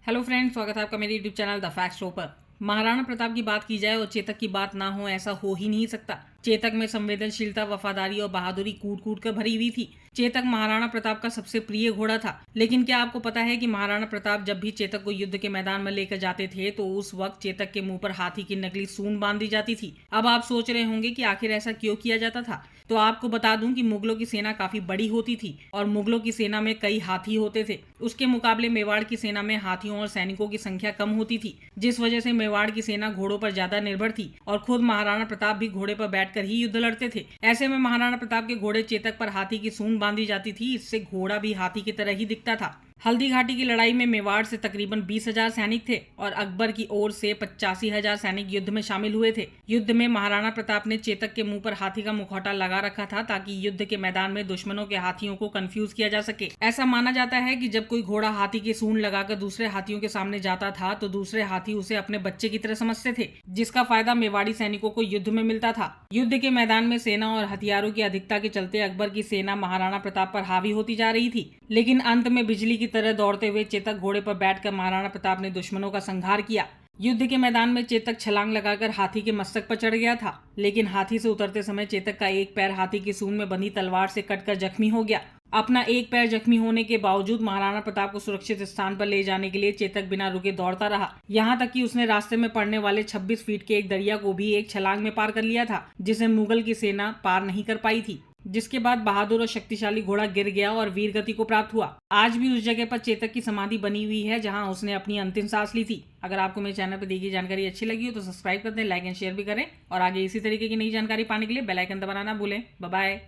Hello friends, स्वागत है आपका मेरे YouTube channel the fact show पर। महाराणा प्रताप की बात की जाए और चेतक की बात ना हो, ऐसा हो ही नहीं सकता। चेतक में संवेदनशीलता, वफादारी और बहादुरी कूट कूट कर भरी हुई थी। चेतक महाराणा प्रताप का सबसे प्रिय घोड़ा था। लेकिन क्या आपको पता है कि महाराणा प्रताप जब भी चेतक को युद्ध के मैदान में लेकर जाते थे तो उस वक्त चेतक के मुंह पर हाथी की नकली सूंड बांध दी जाती थी। अब आप सोच रहे होंगे कि आखिर ऐसा क्यों किया जाता था। तो आपको बता दूं कि मुगलों की सेना काफी बड़ी होती थी और मुगलों की सेना में कई हाथी होते थे। उसके मुकाबले मेवाड़ की सेना में हाथियों और सैनिकों की संख्या कम होती थी, जिस वजह से मेवाड़ की सेना घोड़ों पर ज्यादा निर्भर थी और खुद महाराणा प्रताप भी घोड़े पर बैठकर ही युद्ध लड़ते थे। ऐसे में महाराणा प्रताप के घोड़े चेतक पर हाथी की सूंड बांधी जाती थी। इससे घोड़ा भी हाथी की तरह ही दिखता था। हल्दी घाटी की लड़ाई में मेवाड़ से तकरीबन 20,000 सैनिक थे और अकबर की ओर से 85,000 सैनिक युद्ध में शामिल हुए थे। युद्ध में महाराणा प्रताप ने चेतक के मुंह पर हाथी का मुखौटा लगा रखा था ताकि युद्ध के मैदान में दुश्मनों के हाथियों को कंफ्यूज किया जा सके। ऐसा माना जाता है कि जब कोई घोड़ा हाथी की सूंड लगाकर दूसरे हाथियों के सामने जाता था तो दूसरे हाथी उसे अपने बच्चे की तरह समझते थे, जिसका फायदा मेवाड़ी सैनिकों को युद्ध में मिलता था। युद्ध के मैदान में सेना और हथियारों की अधिकता के चलते अकबर की सेना महाराणा प्रताप पर हावी होती जा रही थी। लेकिन अंत में बिजली की तरह दौड़ते हुए चेतक घोड़े पर बैठकर महाराणा प्रताप ने दुश्मनों का संहार किया। युद्ध के मैदान में चेतक छलांग लगाकर हाथी के मस्तक पर चढ़ गया था, लेकिन हाथी से उतरते समय चेतक का एक पैर हाथी की सूंड में बंधी तलवार से कटकर जख्मी हो गया। अपना एक पैर जख्मी होने के बावजूद महाराणा प्रताप को सुरक्षित स्थान पर ले जाने के लिए चेतक बिना रुके दौड़ता रहा। यहाँ तक कि उसने रास्ते में पड़ने वाले 26 फीट के एक दरिया को भी एक छलांग में पार कर लिया था, जिसे मुगल की सेना पार नहीं कर पाई थी। जिसके बाद बहादुर और शक्तिशाली घोड़ा गिर गया और वीर गति को प्राप्त हुआ। आज भी उस जगह पर चेतक की समाधि बनी हुई है जहां उसने अपनी अंतिम सांस ली थी। अगर आपको मेरे चैनल पर दी गई जानकारी अच्छी लगी हो तो सब्सक्राइब कर दें, लाइक एंड शेयर भी करें और आगे इसी तरीके की नई जानकारी पाने के लिए बेल आइकन दबाना ना भूलें। Bye bye.